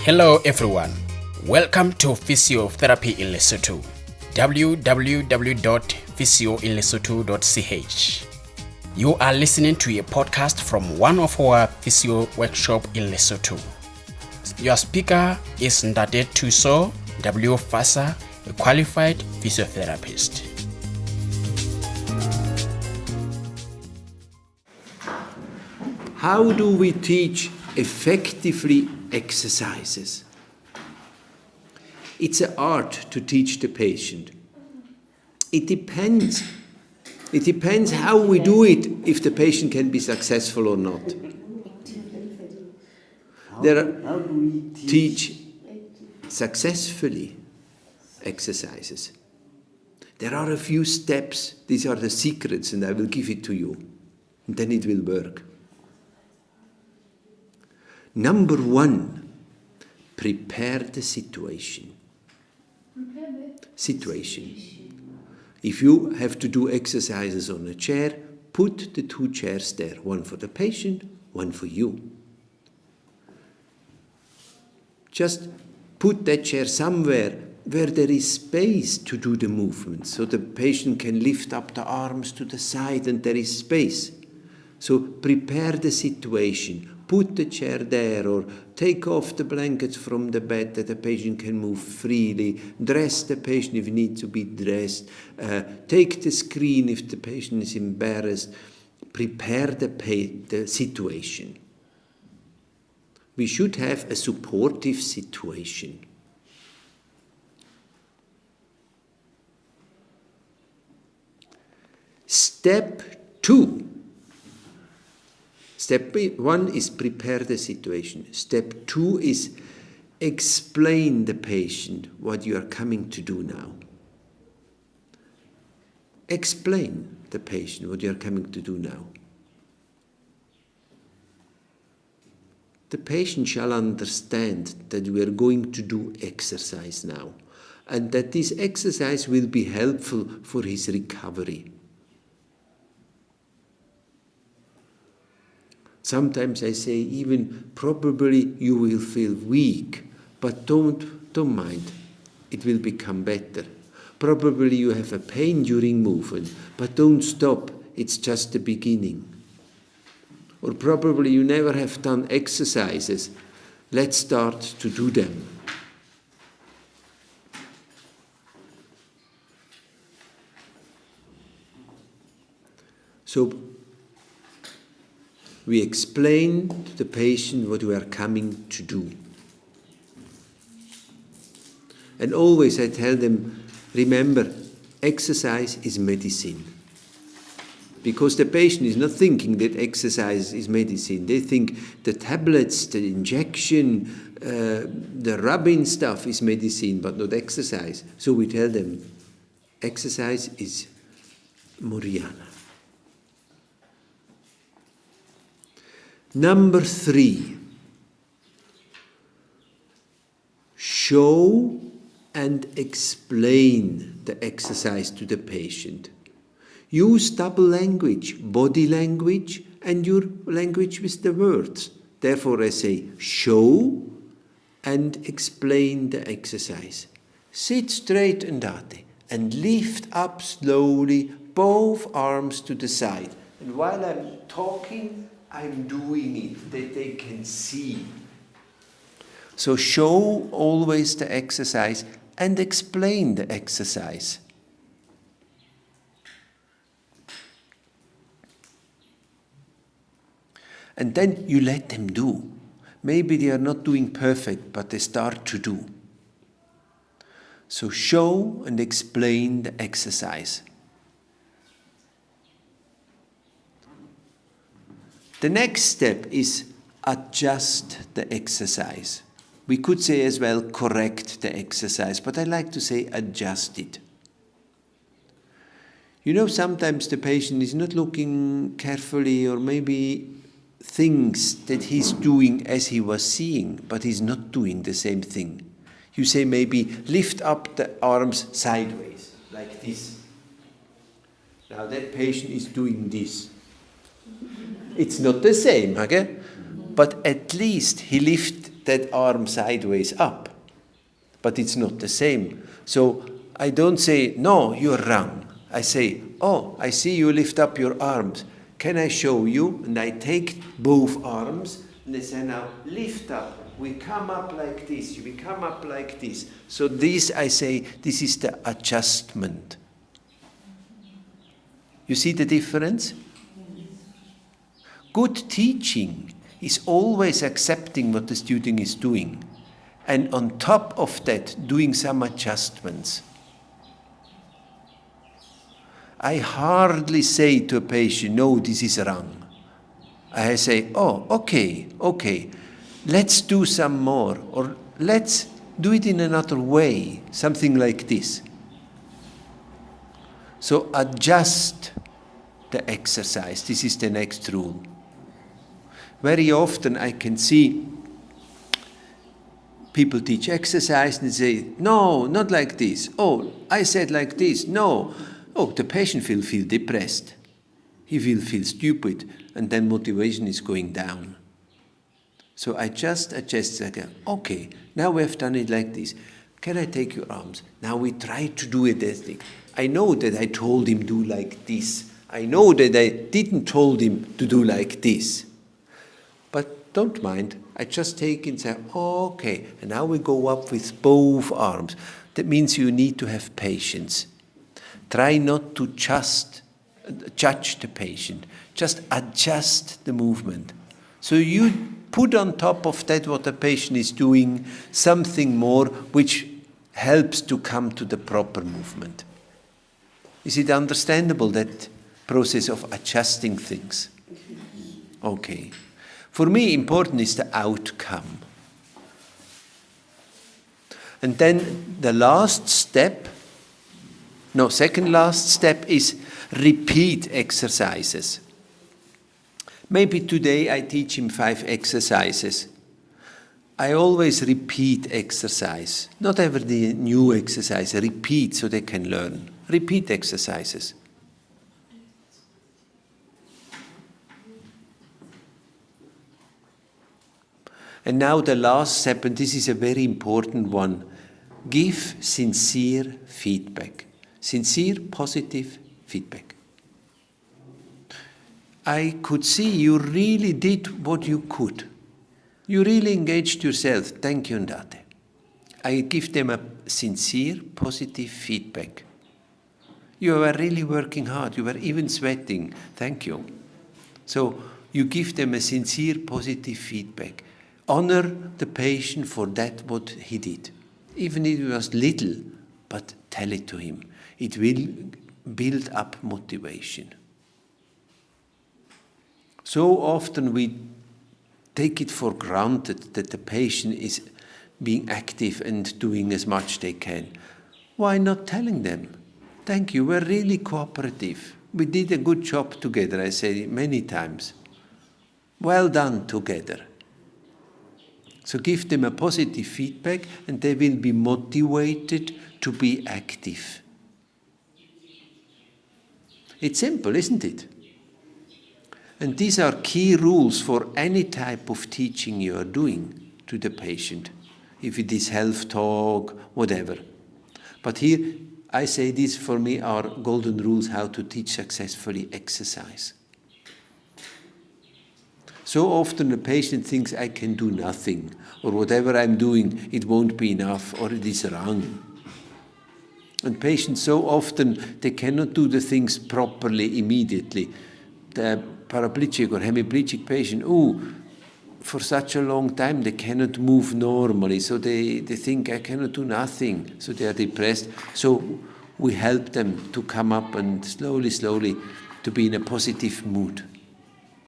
Hello everyone, welcome to Physiotherapy in Lesotho, www.physioinlesotho.ch. You are listening to a podcast from one of our physio workshop in Lesotho. Your speaker is Thuso, W. Fasser, a qualified physiotherapist. How do we teach effectively exercises? It's an art to teach the patient. It depends. It depends how we do it, if the patient can be successful or not. How do we Teach successfully exercises. There are a few steps. These are the secrets, and I will give it to you. And then it will work. Number one, prepare the situation. If you have to do exercises on a chair, put the two chairs there, one for the patient, one for you. Just put that chair somewhere where there is space to do the movement, so the patient can lift up the arms to the side and there is space. So prepare the situation. Put the chair there, or take off the blankets from the bed that the patient can move freely. Dress the patient if he needs to be dressed. Take the screen if the patient is embarrassed. Prepare the situation. We should have a supportive situation. Step 2. Step 1 is prepare the situation. Step 2 is explain the patient what you are coming to do now. Explain the patient what you are coming to do now. The patient shall understand that we are going to do exercise now, and that this exercise will be helpful for his recovery. Sometimes I say even probably you will feel weak, but don't mind. It will become better. Probably you have a pain during movement, but don't stop. It's just the beginning. Or probably you never have done exercises. Let's start to do them. So we explain to the patient what we are coming to do. And always I tell them, remember, exercise is medicine. Because the patient is not thinking that exercise is medicine. They think the tablets, the injection, the rubbing stuff is medicine, but not exercise. So we tell them, exercise is Moriana. Number 3, show and explain the exercise to the patient. Use double language, body language and your language with the words. Therefore I say show and explain the exercise. Sit straight and lift up slowly both arms to the side. And while I'm talking, I'm doing it, that they can see. So show always the exercise and explain the exercise. And then you let them do. Maybe they are not doing perfect, but they start to do. So show and explain the exercise. The next step is adjust the exercise. We could say as well correct the exercise, but I like to say adjust it. You know, sometimes the patient is not looking carefully, or maybe thinks that he's doing as he was seeing, but he's not doing the same thing. You say maybe lift up the arms sideways, like this. Now that patient is doing this. It's not the same, okay? But at least he that arm sideways up. But it's not the same. So I don't say, no, you're wrong. I say, oh, I see you lift up your arms. Can I show you? And I take both arms and I say, now lift up. We come up like this. We come up like this. So this, I say, this is the adjustment. You see the difference? Good teaching is always accepting what the student is doing. And on top of that, doing some adjustments. I hardly say to a patient, no, this is wrong. I say, oh, okay, let's do some more, or let's do it in another way, something like this. So adjust the exercise. This is the next rule. Very often I can see people teach exercise and say, no, not like this. Oh, I said like this. No. Oh, the patient will feel depressed. He will feel stupid, and then motivation is going down. So I just adjust again. Okay, now we have done it like this. Can I take your arms? Now we try to do it as this. I know that I told him do like this. I know that I didn't told him to do like this. But don't mind. I just take and say, okay, and now we go up with both arms. That means you need to have patience. Try not to just judge the patient. Just adjust the movement. So you put on top of that what the patient is doing something more which helps to come to the proper movement. Is it understandable, that process of adjusting things? Okay. For me, important is the outcome. And then the second last step is repeat exercises. Maybe today I teach him 5 exercises. I always repeat exercise. Not every new exercise, repeat so they can learn. Repeat exercises. And now the last step, and this is a very important one. Give sincere feedback. Sincere, positive feedback. I could see you really did what you could. You really engaged yourself. Thank you, Ndate. I give them a sincere, positive feedback. You were really working hard. You were even sweating. Thank you. So you give them a sincere, positive feedback. Honor the patient for that what he did. Even if it was little, but tell it to him. It will build up motivation. So often we take it for granted that the patient is being active and doing as much they can. Why not telling them? Thank you, we're really cooperative. We did a good job together, I say many times. Well done together. So give them a positive feedback and they will be motivated to be active. It's simple, isn't it? And these are key rules for any type of teaching you are doing to the patient. If it is health talk, whatever. But here, I say these for me are golden rules how to teach successfully exercise. So often the patient thinks I can do nothing, or whatever I'm doing, it won't be enough, or it is wrong. And patients so often, they cannot do the things properly immediately. The paraplegic or hemiplegic patient, for such a long time they cannot move normally, so they think I cannot do nothing, so they are depressed. So we help them to come up and slowly to be in a positive mood.